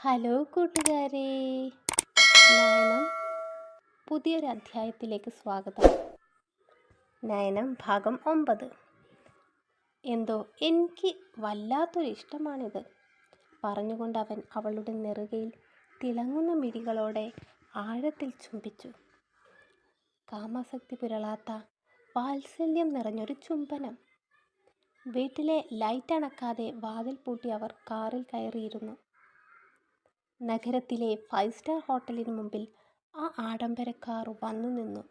Hello കൂട്ടുകാരെ, നയനം പുതിയൊരു അധ്യായത്തിലേക്ക് സ്വാഗതം. നയനം ഭാഗം 9. എന്തോ എനിക്ക് വല്ലാത്തൊരു ഇഷ്ടമാണിത് പറഞ്ഞുകൊണ്ട് അവൻ അവളുടെ നെറുകയിൽ തിളങ്ങുന്ന മിഴികളോടെ ആഴത്തിൽ ചുംബിച്ചു. കാമാസക്തി പുരളാത്ത വാത്സല്യം നിറഞ്ഞൊരു ചുംബനം. വീട്ടിലെ ലൈറ്റ് അണക്കാതെ വാതിൽ പൂട്ടി അവർ കാറിൽ കയറിയിരുന്നു. നഗരത്തിലെ 5 സ്റ്റാർ ഹോട്ടലിന് മുമ്പിൽ ആ ആഡംബര കാർ വന്നു നിന്നു.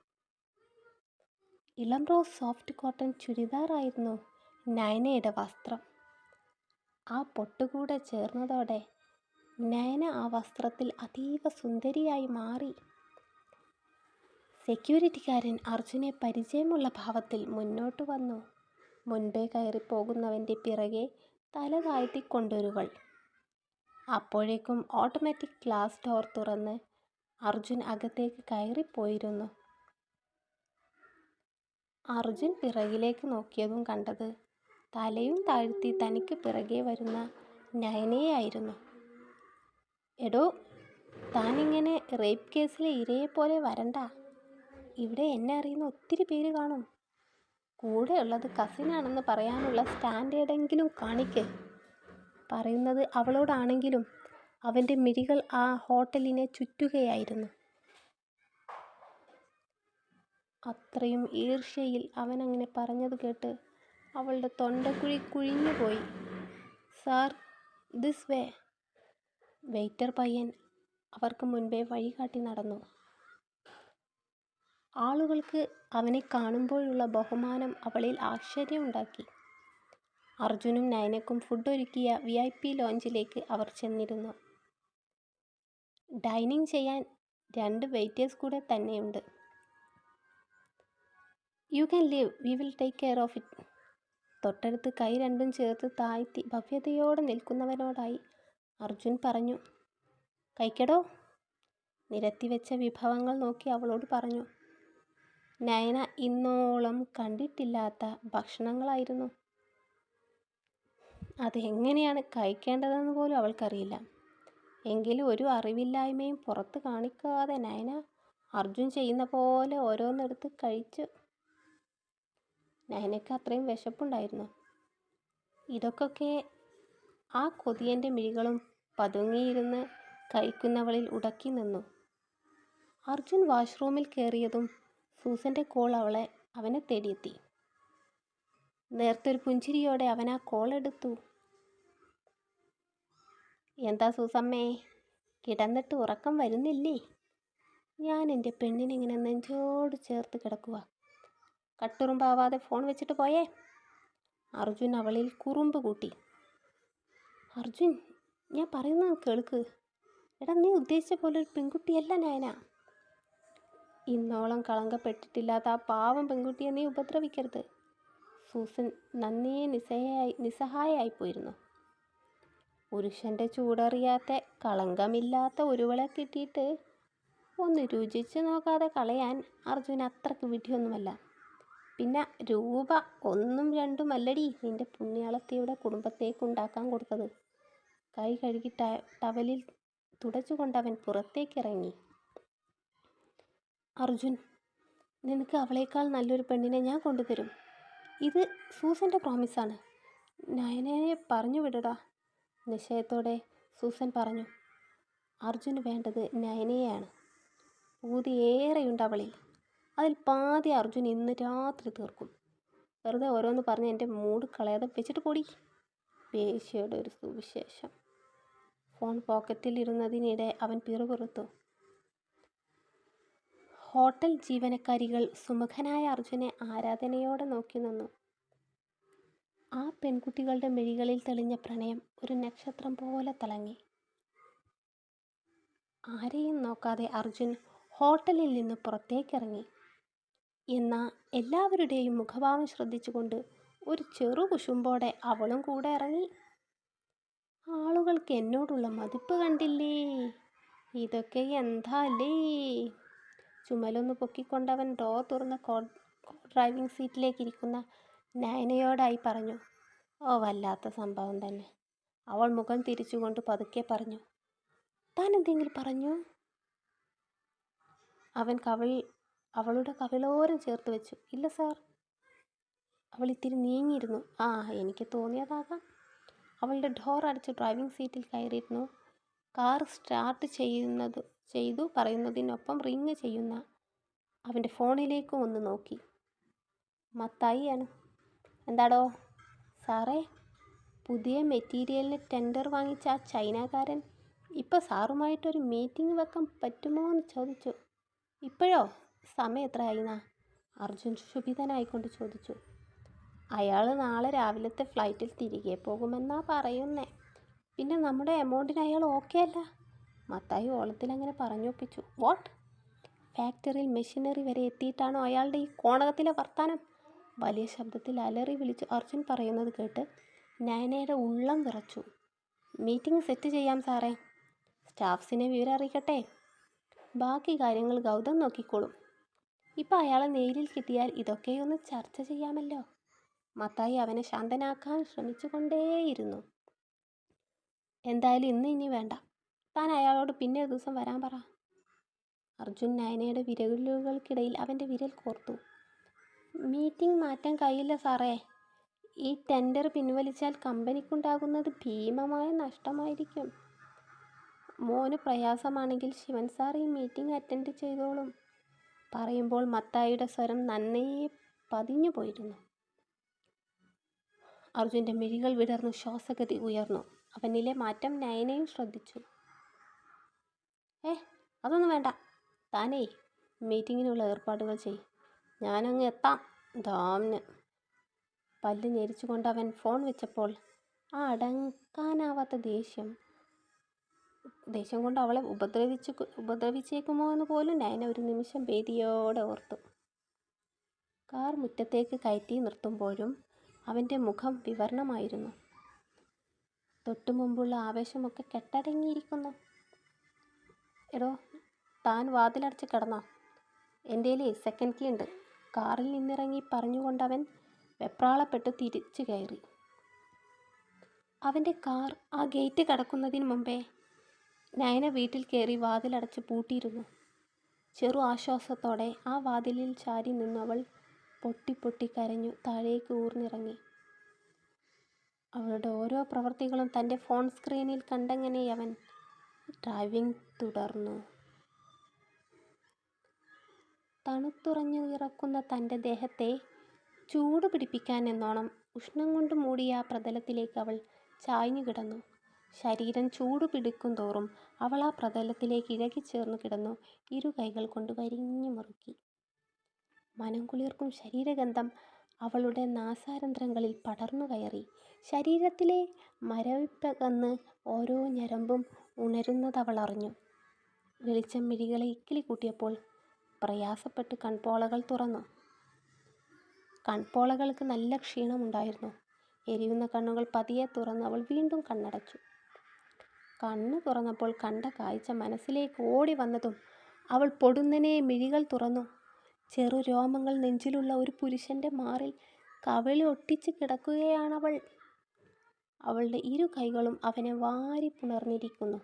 ഇളം റോസ് സോഫ്റ്റ് കോട്ടൺ ചുരിദാറായിരുന്നു നയനയുടെ വസ്ത്രം. ആ പൊട്ടുകൂടെ ചേർന്നതോടെ നയന ആ വസ്ത്രത്തിൽ അതീവ സുന്ദരിയായി മാറി. സെക്യൂരിറ്റിക്കാരൻ അർജുനെ പരിചയമുള്ള ഭാവത്തിൽ മുന്നോട്ട് വന്നു. മുൻപേ കയറിപ്പോകുന്നവൻ്റെ പിറകെ തല താഴ്ത്തിക്കൊണ്ടൊരുവൾ. അപ്പോഴേക്കും ഓട്ടോമാറ്റിക് ഗ്ലാസ് ഡോർ തുറന്ന് അർജുൻ അകത്തേക്ക് കയറിപ്പോയിരുന്നു. അർജുൻ പിറകിലേക്ക് നോക്കിയതും കണ്ടത് തലയും താഴ്ത്തി തനിക്ക് പിറകെ വരുന്ന നയനയായിരുന്നു. എടോ, താനിങ്ങനെ റേപ്പ് കേസിലെ ഇരയെപ്പോലെ വരണ്ട. ഇവിടെ എന്നെ അറിയുന്ന ഒത്തിരി പേര് കാണും. കൂടെയുള്ളത് കസിനാണെന്ന് പറയാനുള്ള സ്റ്റാൻഡേർഡെങ്കിലും കാണിക്ക്. പറയുന്നത് അവളോടാണെങ്കിലും അവൻ്റെ മിഴികൾ ആ ഹോട്ടലിനെ ചുറ്റുകയായിരുന്നു. അത്രയും ഈർഷ്യയിൽ അവനങ്ങനെ പറഞ്ഞത് കേട്ട് അവളുടെ തൊണ്ടക്കുഴി കുഴിഞ്ഞുപോയി. Sir, this way. വെയിറ്റർ പയ്യൻ അവർക്ക് മുൻപേ വഴികാട്ടി നടന്നു. ആളുകൾക്ക് അവനെ കാണുമ്പോഴുള്ള ബഹുമാനം അവളിൽ ആശ്ചര്യമുണ്ടാക്കി. അർജുനും നയനയ്ക്കും ഫുഡ് ഒരുക്കിയ VIP ലോഞ്ചിലേക്ക് അവർ ചെന്നിരുന്നു. ഡൈനിങ് ചെയ്യാൻ 2 വെയിറ്റേഴ്സ് കൂടെ തന്നെയുണ്ട്. You can leave, we will take care of it. തൊട്ടടുത്ത് കൈ രണ്ടും ചേർത്ത് താഴ്ത്തി ഭവ്യതയോടെ നിൽക്കുന്നവനോടായി അർജുൻ പറഞ്ഞു. കഴിക്കടോ. നിരത്തിവെച്ച വിഭവങ്ങൾ നോക്കി അവളോട് പറഞ്ഞു. നയന ഇന്നോളം കണ്ടിട്ടില്ലാത്ത ഭക്ഷണങ്ങളായിരുന്നു. അതെങ്ങനെയാണ് കഴിക്കേണ്ടതെന്ന് പോലും അവൾക്കറിയില്ല. എങ്കിലും ഒരു അറിവില്ലായ്മയും പുറത്ത് കാണിക്കാതെ നയന അർജുൻ ചെയ്യുന്ന പോലെ ഓരോന്നെടുത്ത് കഴിച്ചു. നയനയ്ക്ക് അത്രയും വിശപ്പുണ്ടായിരുന്നു. ഇതൊക്കെ ആ കൊതിയൻ്റെ മിഴികളും പതുങ്ങിയിരുന്ന് കഴിക്കുന്നവളിൽ ഉടക്കി നിന്നു. അർജുൻ വാഷ്റൂമിൽ കയറിയതും സൂസൻ്റെ കോൾ അവനെ തേടിയെത്തി. നേർത്തൊരു പുഞ്ചിരിയോടെ അവൻ ആ കോൾ എടുത്തു. എന്താ സൂസമ്മേ, കിടന്നിട്ട് ഉറക്കം വരുന്നില്ലേ? ഞാൻ എൻ്റെ പെണ്ണിനിങ്ങനെ നെഞ്ചോട് ചേർത്ത് കിടക്കുക. കട്ടുറുമ്പാവാതെ ഫോൺ വെച്ചിട്ട് പോയേ. അർജുൻ അവളിൽ കുറുമ്പ് കൂട്ടി. അർജുൻ, ഞാൻ പറയുന്നത് കേൾക്ക്. എടാ, നീ ഉദ്ദേശിച്ച പോലെ ഒരു പെൺകുട്ടിയല്ല നയന. ഇന്നോളം കളങ്കപ്പെട്ടിട്ടില്ലാത്ത ആ പാവം പെൺകുട്ടിയെ നീ ഉപദ്രവിക്കരുത്. സൂസൻ നന്നേ നിസ്സഹായായിപ്പോയിരുന്നു. പുരുഷൻ്റെ ചൂടറിയാത്ത കളങ്കമില്ലാത്ത ഒരുവളെ കിട്ടിയിട്ട് ഒന്ന് രുചിച്ച് നോക്കാതെ കളയാൻ അർജുൻ അത്രയ്ക്ക് വിഡ്ഢിയൊന്നുമല്ല. പിന്നെ രൂപ 1ഉം 2ഉം അല്ലടി നിൻ്റെ പുണ്യാളത്തിയുടെ കുടുംബത്തേക്ക് ഉണ്ടാക്കാൻ കൊടുത്തത്. കൈ കഴുകി ടവലിൽ തുടച്ചുകൊണ്ടവൻ പുറത്തേക്കിറങ്ങി. അർജുൻ, നിനക്ക് അവളേക്കാൾ നല്ലൊരു പെണ്ണിനെ ഞാൻ കൊണ്ടുതരും. ഇത് സൂസൻ്റെ പ്രോമിസാണ്. നയനയെ പറഞ്ഞു വിടടാ. നിശ്ചയത്തോടെ സൂസൻ പറഞ്ഞു. അർജുന് വേണ്ടത് നയനയെയാണ്. പൂതി ഏറെയുണ്ട് അവളിൽ. അതിൽ പാതി അർജുൻ ഇന്ന് രാത്രി തീർക്കും. വെറുതെ ഓരോന്ന് പറഞ്ഞ് എൻ്റെ മൂഡ് കളയാതെ വെച്ചിട്ട് പൊടി. വേശ്യയുടെ ഒരു സുവിശേഷം. ഫോൺ പോക്കറ്റിൽ ഇരുന്നതിനിടെ അവൻ പിറുപിറുത്തു. ഹോട്ടൽ ജീവനക്കാരികൾ സുമുഖനായ അർജുനെ ആരാധനയോടെ നോക്കി നിന്നു. ആ പെൺകുട്ടികളുടെ മിഴികളിൽ തെളിഞ്ഞ പ്രണയം ഒരു നക്ഷത്രം പോലെ തിളങ്ങി. ആരെയും നോക്കാതെ അർജുൻ ഹോട്ടലിൽ നിന്ന് പുറത്തേക്കിറങ്ങി. എന്നാൽ എല്ലാവരുടെയും മുഖഭാവം ശ്രദ്ധിച്ചുകൊണ്ട് ഒരു ചെറു കുശുമ്പോടെ അവളും കൂടെ ഇറങ്ങി. ആളുകൾക്ക് എന്നോടുള്ള മതിപ്പ് കണ്ടില്ലേ? ഇതൊക്കെ എന്താല്ലേ? ചുമലൊന്ന് പൊക്കിക്കൊണ്ടവൻ ഡോർ തുറന്ന് ഡ്രൈവിംഗ് സീറ്റിലേക്ക് ഇരിക്കുന്ന നയനയോടായി പറഞ്ഞു. ഓ, വല്ലാത്ത സംഭവം തന്നെ. അവൾ മുഖം തിരിച്ചുകൊണ്ട് പതുക്കെ പറഞ്ഞു. താൻ എന്തെങ്കിലും പറഞ്ഞു? അവൻ അവളുടെ കവിളോരം ചേർത്ത് വെച്ചു. ഇല്ല സാർ. അവൾ ഇത്തിരി നീങ്ങിയിരുന്നു. ആ, എനിക്ക് തോന്നിയതാകാം. അവളുടെ ഡോർ അടച്ച് ഡ്രൈവിംഗ് സീറ്റിൽ കയറിയിരുന്നു. കാർ സ്റ്റാർട്ട് ചെയ്തു പറയുന്നതിനൊപ്പം റിങ് ചെയ്യുന്ന അവൻ്റെ ഫോണിലേക്കും ഒന്ന് നോക്കി. മത്തായിയാണ്. എന്താടോ? സാറേ, പുതിയ മെറ്റീരിയലിന് ടെൻഡർ വാങ്ങിച്ച ആ ചൈനക്കാരൻ ഇപ്പോൾ സാറുമായിട്ടൊരു മീറ്റിംഗ് വെക്കാൻ പറ്റുമോ എന്ന് ചോദിച്ചു. ഇപ്പോഴോ? സമയം എത്രയായിന്നാ? അർജുൻ ക്ഷുഭിതനായിക്കൊണ്ട് ചോദിച്ചു. അയാൾ നാളെ രാവിലത്തെ ഫ്ലൈറ്റിൽ തിരികെ പോകുമെന്നാ പറയുന്നേ. പിന്നെ നമ്മുടെ എമൗണ്ടിന് അയാൾ ഓക്കെ അല്ല? മത്തായി ഓളത്തിലങ്ങനെ പറഞ്ഞൊപ്പിച്ചു. വാട്ട്? ഫാക്ടറിയിൽ മെഷീനറി വരെ എത്തിയിട്ടാണോ അയാളുടെ ഈ കോണകത്തിലെ വർത്താനം? വലിയ ശബ്ദത്തിൽ അലറി വിളിച്ചു അർജുൻ പറയുന്നത് കേട്ട് നയനയുടെ ഉള്ളം വിറച്ചു. മീറ്റിംഗ് സെറ്റ് ചെയ്യാം സാറേ. സ്റ്റാഫ്സിനെ വിവരം അറിയിക്കട്ടെ. ബാക്കി കാര്യങ്ങൾ ഗൗതം നോക്കിക്കോളും. ഇപ്പം അയാളെ നേരിൽ കിട്ടിയാൽ ഇതൊക്കെയൊന്ന് ചർച്ച ചെയ്യാമല്ലോ. മത്തായി അവനെ ശാന്തനാക്കാൻ ശ്രമിച്ചുകൊണ്ടേയിരുന്നു. എന്തായാലും ഇനി വേണ്ട. താൻ അയാളോട് പിന്നെ ഒരു ദിവസം വരാൻ പറ. അർജുൻ നയനയുടെ വിരലുകൾക്കിടയിൽ അവൻ്റെ വിരൽ കോർത്തു. മീറ്റിംഗ് മാറ്റാൻ കഴിയില്ല സാറേ. ഈ ടെൻഡർ പിൻവലിച്ചാൽ കമ്പനിക്കുണ്ടാകുന്നത് ഭീമമായ നഷ്ടമായിരിക്കും. മോന് പ്രയാസമാണെങ്കിൽ ശിവൻ സാർ ഈ മീറ്റിംഗ് അറ്റൻഡ് ചെയ്തോളും. പറയുമ്പോൾ മത്തായിയുടെ സ്വരം നന്നേ പതിഞ്ഞു പോയിരുന്നു. അർജുൻ്റെ മിഴികൾ വിടർന്നു. ശ്വാസഗതി ഉയർന്നു. അവനിലെ മാറ്റം നയനയും ശ്രദ്ധിച്ചു. അതൊന്നും വേണ്ട. താനേ മീറ്റിങ്ങിനുള്ള ഏർപ്പാടുകൾ ചെയ്. ഞാനങ്ങ് എത്താം. ദാംന്. പല്ല് ഞെരിച്ചുകൊണ്ട് അവൻ ഫോൺ വെച്ചപ്പോൾ ആ അടക്കാനാവാത്ത ദേഷ്യം കൊണ്ട് അവളെ ഉപദ്രവിച്ചേക്കുമോ എന്ന് പോലും നയന ഒരു നിമിഷം ഭീതിയോടെ ഓർത്തു. കാർ മുറ്റത്തേക്ക് കയറ്റി നിർത്തുമ്പോഴും അവൻ്റെ മുഖം വിവർണമായിരുന്നു. തൊട്ടുമുമ്പുള്ള ആവേശമൊക്കെ കെട്ടടങ്ങിയിരിക്കുന്നു. എടോ, താൻ വാതിലടച്ച് കിടന്നോ? എൻ്റെ സെക്കൻഡ് കീ ഉണ്ട്. കാറിൽ നിന്നിറങ്ങി പറഞ്ഞുകൊണ്ടവൻ വെപ്രാളപ്പെട്ട് തിരിച്ചു കയറി. അവൻ്റെ കാർ ആ ഗേറ്റ് കടക്കുന്നതിന് മുമ്പേ നയന വീട്ടിൽ കയറി വാതിലടച്ച് പൂട്ടിയിരുന്നു. ചെറു ആശ്വാസത്തോടെ ആ വാതിലിൽ ചാരി നിന്നവൾ പൊട്ടി കരഞ്ഞു താഴേക്ക് ഊർന്നിറങ്ങി. അവളുടെ ഓരോ പ്രവൃത്തികളും തൻ്റെ ഫോൺ സ്ക്രീനിൽ കണ്ടങ്ങനെ അവൻ ഡ്രൈവിംഗ് തുടർന്നു. തണുത്തുറഞ്ഞു വിറക്കുന്ന തൻ്റെ ദേഹത്തെ ചൂട് പിടിപ്പിക്കാൻ എന്നോണം ഉഷ്ണം കൊണ്ട് മൂടിയ ആ പ്രതലത്തിലേക്ക് അവൾ ചായ്ഞ്ഞു കിടന്നു. ശരീരം ചൂട് പിടിക്കും തോറും അവൾ ആ പ്രതലത്തിലേക്ക് ഇഴകിച്ചേർന്നു കിടന്നു. ഇരു കൈകൾ കൊണ്ട് വരിഞ്ഞു മുറുക്കി. മനം കുളിർക്കും ശരീരഗന്ധം അവളുടെ നാസാരന്ധ്രങ്ങളിൽ പടർന്നു കയറി. ശരീരത്തിലെ മരവിപ്പകന്ന് ഓരോ ഞരമ്പും ഉണരുന്നതവൾ അറിഞ്ഞു. വെളിച്ചം മിഴികളെ ഇക്കിളി കൂട്ടിയപ്പോൾ പ്രയാസപ്പെട്ട് കൺപോളകൾ തുറന്നു. കൺപോളകൾക്ക് നല്ല ക്ഷീണമുണ്ടായിരുന്നു. എരിയുന്ന കണ്ണുകൾ പതിയെ തുറന്ന് അവൾ വീണ്ടും കണ്ണടച്ചു. കണ്ണ് തുറന്നപ്പോൾ കണ്ട കാഴ്ച മനസ്സിലേക്ക് ഓടി വന്നതും അവൾ പൊടുന്നനെ മിഴികൾ തുറന്നു. ചെറു രോമങ്ങൾ നെഞ്ചിലുള്ള ഒരു പുരുഷൻ്റെ മാറിൽ കവിളി ഒട്ടിച്ച് കിടക്കുകയാണവൾ. അവളുടെ ഇരു കൈകളും അവനെ വാരി പുണർന്നിരിക്കുന്നു.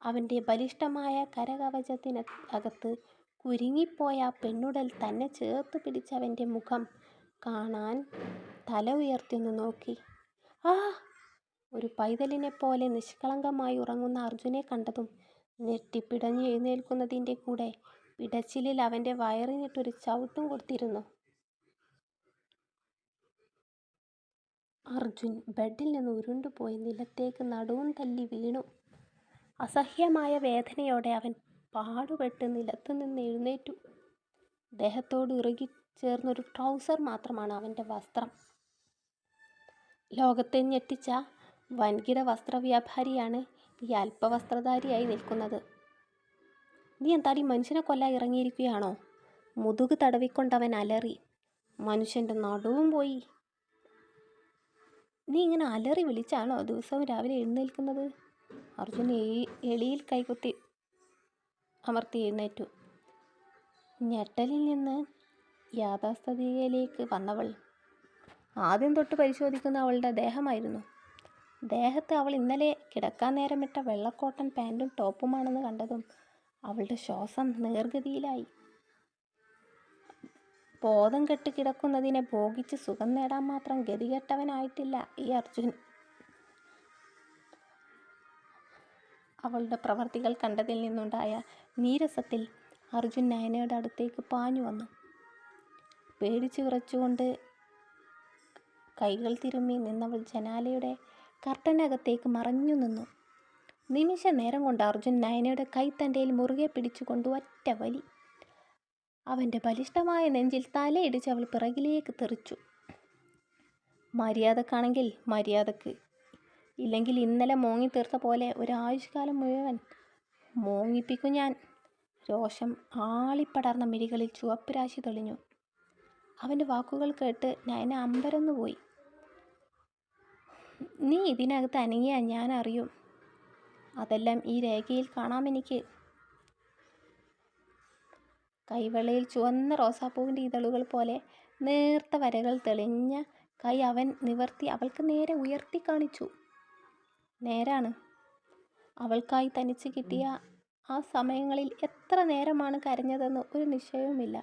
അവൻ്റെ ബലിഷ്ഠമായ കരകവചത്തിനകത്ത് കുരുങ്ങിപ്പോയ ആ പെണ്ണുടൽ തന്നെ ചേർത്ത് പിടിച്ചവൻ്റെ മുഖം കാണാൻ തല ഉയർത്തിയൊന്ന് നോക്കി. ഒരു പൈതലിനെ പോലെ നിഷ്കളങ്കമായി ഉറങ്ങുന്ന അർജുനെ കണ്ടതും ഞെട്ടിപ്പിടഞ്ഞു എഴുന്നേൽക്കുന്നതിൻ്റെ കൂടെ പിടച്ചിലിൽ അവൻ്റെ വയറിനിട്ടൊരു ചവിട്ടും കൊടുത്തിരുന്നു. അർജുൻ ബെഡിൽ നിന്ന് ഉരുണ്ടുപോയി നിലത്തേക്ക് നടുവും തല്ലി വീണു. അസഹ്യമായ വേദനയോടെ അവൻ പാടുപെട്ട് നിലത്തുനിന്ന് എഴുന്നേറ്റു. ദേഹത്തോട് ഇറുകി ചേർന്നൊരു ട്രൗസർ മാത്രമാണ് അവൻ്റെ വസ്ത്രം. ലോകത്തെ ഞെട്ടിച്ച വൻകിട വസ്ത്രവ്യാപാരിയാണ് ഈ അല്പവസ്ത്രധാരിയായി നിൽക്കുന്നത്. നീ എന്താടി മനുഷ്യനെ കൊല്ലാൻ ഇറങ്ങിയിരിക്കുകയാണോ? മുതുക് തടവിക്കൊണ്ടവൻ അലറി. മനുഷ്യൻ്റെ നടുവും പോയി. നീ ഇങ്ങനെ അലറി വിളിച്ചാണോ ദിവസവും രാവിലെ എഴുന്നേൽക്കുന്നത്? അർജുൻ എളിയിൽ കൈകുത്തി അമർത്തി എഴുന്നേറ്റു. ഞെട്ടലിൽ നിന്ന് യാഥാസ്ഥിതികയിലേക്ക് വന്നവൾ ആദ്യം തൊട്ട് പരിശോധിക്കുന്ന അവളുടെ ദേഹമായിരുന്നു. ദേഹത്ത് അവൾ ഇന്നലെ കിടക്കാൻ നേരമിട്ട വെള്ളക്കോട്ടൻ പാൻറ്റും ടോപ്പുമാണെന്ന് കണ്ടതും അവളുടെ ശ്വാസം നേർഗതിയിലായി. ബോധം കെട്ട് കിടക്കുന്നതിനെ ഭോഗിച്ച് സുഖം നേടാൻ മാത്രം ഗതികെട്ടവനായിട്ടില്ല ഈ അർജുൻ. അവളുടെ പ്രവർത്തികൾ കണ്ടതിൽ നിന്നുണ്ടായ നീരസത്തിൽ അർജുൻ നയനയുടെ അടുത്തേക്ക് പാഞ്ഞു വന്നു. പേടിച്ചു വിറച്ചുകൊണ്ട് കൈകൾ തിരുമ്മി നിന്നവൾ ജനാലയുടെ കർട്ടനകത്തേക്ക് മറഞ്ഞു നിന്നു. നിമിഷ നേരം കൊണ്ട് അർജുൻ നയനയുടെ കൈത്തണ്ടയിൽ മുറുകെ പിടിച്ചുകൊണ്ട് ഒറ്റ വലി. അവൻ്റെ ബലിഷ്ഠമായ നെഞ്ചിൽ തലയിടിച്ച് അവൾ പിറകിലേക്ക് തെറിച്ചു. മര്യാദക്കാണെങ്കിൽ മര്യാദക്ക്, ഇല്ലെങ്കിൽ ഇന്നലെ മോങ്ങി തീർത്ത പോലെ ഒരായുഷ്കാലം മുഴുവൻ മോങ്ങിപ്പിക്കും ഞാൻ. രോഷം ആളിപ്പടർന്ന മിഴികളിൽ ചുവപ്പ് രാശി തെളിഞ്ഞു. അവൻ്റെ വാക്കുകൾ കേട്ട് നയന അമ്പരന്നുപോയി. നീ ഇതിനകത്ത് അനങ്ങിയാൽ ഞാൻ അറിയും. അതെല്ലാം ഈ രേഖയിൽ കാണാമെനിക്ക്. കൈവെള്ളയിൽ ചുവന്ന റോസാപ്പൂവിൻ്റെ ഇതളുകൾ പോലെ നേർത്ത വരകൾ തെളിഞ്ഞ കൈ അവൻ നിവർത്തി അവൾക്ക് നേരെ ഉയർത്തി കാണിച്ചു. നേരാണ്. അവൾക്കായി തനിച്ച് കിട്ടിയ ആ സമയങ്ങളിൽ എത്ര നേരമാണ് കരഞ്ഞതെന്ന് ഒരു നിശ്ചയവുമില്ല.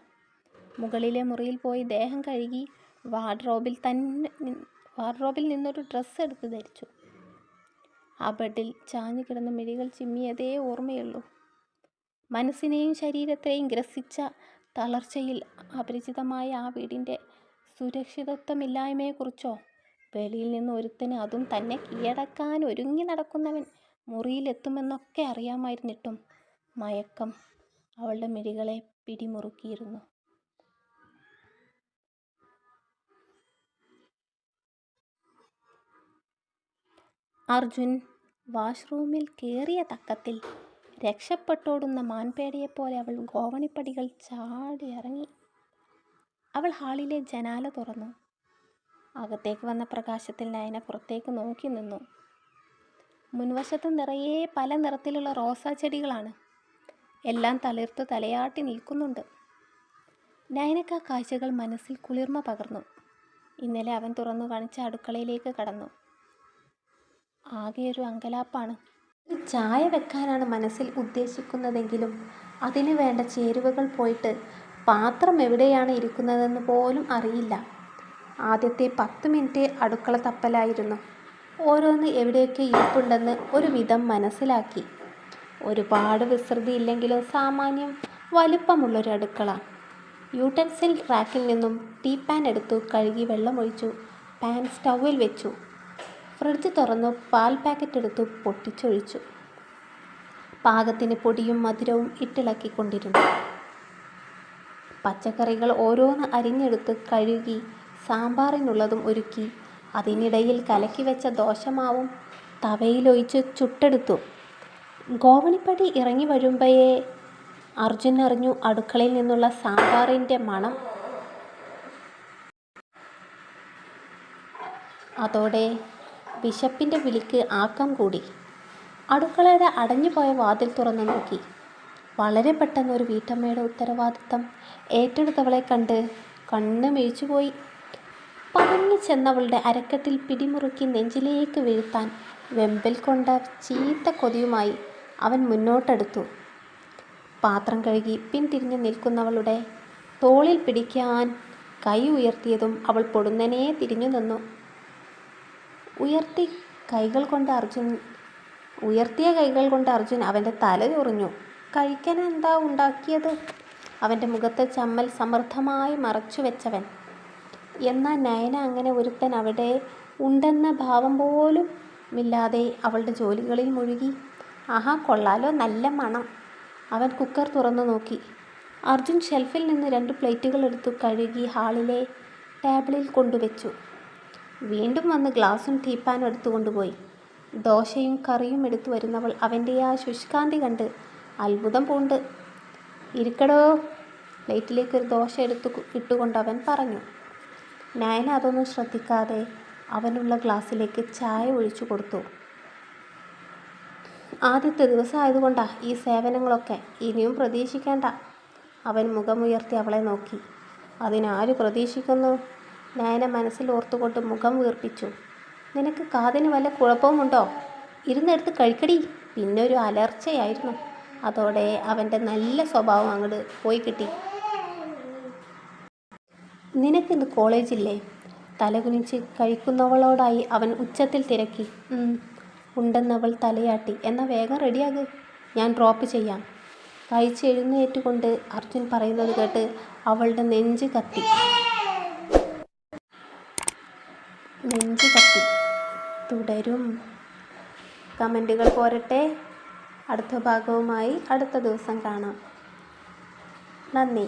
മുകളിലെ മുറിയിൽ പോയി ദേഹം കഴുകി വാർഡ്രോബിൽ നിന്നൊരു ഡ്രസ്സ് എടുത്ത് ധരിച്ചു. ആ ബെഡിൽ ചാഞ്ഞു കിടന്ന മിഴികൾ ചിമ്മിയതേ ഓർമ്മയുള്ളൂ. മനസ്സിനെയും ശരീരത്തെയും ഗ്രസിച്ച തളർച്ചയിൽ അപരിചിതമായ ആ വീടിൻ്റെ സുരക്ഷിതത്വമില്ലായ്മയെക്കുറിച്ചോ, വെളിയിൽ നിന്ന് ഒരുത്തന്, അതും തന്നെ കീഴടക്കാൻ ഒരുങ്ങി നടക്കുന്നവൻ, മുറിയിലെത്തുമെന്നൊക്കെ അറിയാമായിരുന്നിട്ടും മയക്കം അവളുടെ മിഴികളെ പിടിമുറുക്കിയിരുന്നു. അർജുൻ വാഷ്റൂമിൽ കയറിയ തക്കത്തിൽ രക്ഷപ്പെട്ടോടുന്ന മാൻപേടയെപ്പോലെ അവൾ ഗോവണിപ്പടികൾ ചാടി ഇറങ്ങി. അവൾ ഹാളിലെ ജനാല തുറന്നു. അകത്തേക്ക് വന്ന പ്രകാശത്തിൽ നയന പുറത്തേക്ക് നോക്കി നിന്നു. മുൻവശത്ത് നിറയെ പല നിറത്തിലുള്ള റോസാ ചെടികളാണ്. എല്ലാം തളിർത്ത് തലയാട്ടി നിൽക്കുന്നുണ്ട്. നയനക്ക് ആ കാഴ്ചകൾ മനസ്സിൽ കുളിർമ പകർന്നു. ഇന്നലെ അവൻ തുറന്നു കാണിച്ച അടുക്കളയിലേക്ക് കടന്നു. ആകെയൊരു അങ്കലാപ്പാണ്. ഒരു ചായ വെക്കാനാണ് മനസ്സിൽ ഉദ്ദേശിക്കുന്നതെങ്കിലും അതിന് വേണ്ട ചേരുവകൾ പോയിട്ട് പാത്രം എവിടെയാണ് ഇരിക്കുന്നതെന്ന് പോലും അറിയില്ല. ആദ്യത്തെ 10 മിനിറ്റ് അടുക്കള തപ്പലായിരുന്നു. ഓരോന്ന് എവിടെയൊക്കെ ഇരിപ്പുണ്ടെന്ന് ഒരു വിധം മനസ്സിലാക്കി. ഒരുപാട് വിസ്തൃതിയില്ലെങ്കിലും സാമാന്യം വലുപ്പമുള്ളൊരു അടുക്കള. യൂട്ടൻസിൽ റാക്കിൽ നിന്നും ടീ പാൻ എടുത്തു കഴുകി വെള്ളമൊഴിച്ചു. പാൻ സ്റ്റൗവിൽ വെച്ചു. ഫ്രിഡ്ജ് തുറന്നു പാൽ പാക്കറ്റ് എടുത്തു പൊട്ടിച്ചൊഴിച്ചു. പാകത്തിന് പൊടിയും മധുരവും ഇട്ടിളക്കിക്കൊണ്ടിരുന്നു. പച്ചക്കറികൾ ഓരോന്ന് അരിഞ്ഞെടുത്ത് കഴുകി സാമ്പാറിനുള്ളതും ഒരുക്കി. അതിനിടയിൽ കലക്കി വെച്ച ദോശമാവും തവയിലൊഴിച്ച് ചുട്ടെടുത്തു. ഗോവണിപ്പടി ഇറങ്ങി വരുമ്പോഴേ അർജുൻ അറിഞ്ഞു അടുക്കളയിൽ നിന്നുള്ള സാമ്പാറിൻ്റെ മണം. അതോടെ വിശപ്പിൻ്റെ വിളിക്ക് ആക്കം കൂടി. അടുക്കളയുടെ അടഞ്ഞുപോയ വാതിൽ തുറന്നു നോക്കി. വളരെ പെട്ടെന്ന് ഒരു വീട്ടമ്മയുടെ ഉത്തരവാദിത്തം ഏറ്റെടുത്തവളെ കണ്ട് കണ്ണ് മിഴിച്ചുപോയി. പതുങ്ങി ചെന്നവളുടെ അരക്കെട്ടിൽ പിടിമുറുക്കി നെഞ്ചിലേക്ക് വീഴ്ത്താൻ വെമ്പൽ കൊണ്ട ചീത്ത കൊതിയുമായി അവൻ മുന്നോട്ടെടുത്തു. പാത്രം കഴുകി പിന്തിരിഞ്ഞു നിൽക്കുന്നവളുടെ തോളിൽ പിടിക്കാൻ കൈ ഉയർത്തിയതും അവൾ പൊടുന്നനെ തിരിഞ്ഞു നിന്നു. ഉയർത്തിയ കൈകൾ കൊണ്ട് അർജുൻ അവൻ്റെ തല ചൊറിഞ്ഞു. കഴിക്കാൻ എന്താ ഉണ്ടാക്കിയത്? അവൻ്റെ മുഖത്തെ ചമ്മൽ സമൃദ്ധമായി മറച്ചു വെച്ചവൻ. എന്നാൽ നയന അങ്ങനെ ഒരുത്തൻ അവിടെ ഉണ്ടെന്ന ഭാവം പോലും ഇല്ലാതെ അവളുടെ ജോലികളിൽ മുഴുകി. ആഹാ, കൊള്ളാലോ, നല്ല മണം. അവൻ കുക്കർ തുറന്നു നോക്കി. അർജുൻ ഷെൽഫിൽ നിന്ന് 2 പ്ലേറ്റുകൾ എടുത്തു കഴുകി ഹാളിലെ ടേബിളിൽ കൊണ്ടുവച്ചു. വീണ്ടും വന്ന് ഗ്ലാസും ടീപ്പാനും എടുത്തു കൊണ്ടുപോയി. ദോശയും കറിയും എടുത്തു വരുന്നവൾ അവൻ്റെ ആ ശുഷ്കാന്തി കണ്ട് അത്ഭുതം പൂണ്ട്. ഇരിക്കടോ. പ്ലേറ്റിലേക്ക് ഒരു ദോശ ഇട്ടുകൊണ്ട് അവൻ പറഞ്ഞു. നയന അതൊന്നും ശ്രദ്ധിക്കാതെ അവനുള്ള ഗ്ലാസ്സിലേക്ക് ചായ ഒഴിച്ചു കൊടുത്തു. ആദ്യത്തെ ദിവസമായതുകൊണ്ടാ ഈ സേവനങ്ങളൊക്കെ, ഇനിയും പ്രതീക്ഷിക്കേണ്ട. അവൻ മുഖമുയർത്തി അവളെ നോക്കി. അതിനാര് പ്രതീക്ഷിക്കുന്നു? നയന മനസ്സിൽ ഓർത്തുകൊണ്ട് മുഖം വീർപ്പിച്ചു. നിനക്ക് കാതിന് വല്ല കുഴപ്പമുണ്ടോ? ഇരുന്നെടുത്ത് കഴിക്കടി. പിന്നെ ഒരു അലർച്ചയായിരുന്നു. അതോടെ അവൻ്റെ നല്ല സ്വഭാവം അങ്ങോട്ട് പോയി കിട്ടി. നിനക്കിന്ന് കോളേജില്ലേ? തലകുനിച്ച് കഴിക്കുന്നവളോടായി അവൻ ഉച്ചത്തിൽ തിരക്കി. ഉണ്ടെന്നവൾ തലയാട്ടി. എന്നാൽ വേഗം റെഡിയാക്, ഞാൻ ഡ്രോപ്പ് ചെയ്യാം. കഴിച്ച് എഴുന്നേറ്റുകൊണ്ട് അർജുൻ പറയുന്നത് കേട്ട് അവളുടെ നെഞ്ച് കത്തി. തുടരും. കമൻറ്റുകൾ പോരട്ടെ. അടുത്ത ഭാഗവുമായി അടുത്ത ദിവസം കാണാം. നന്ദി.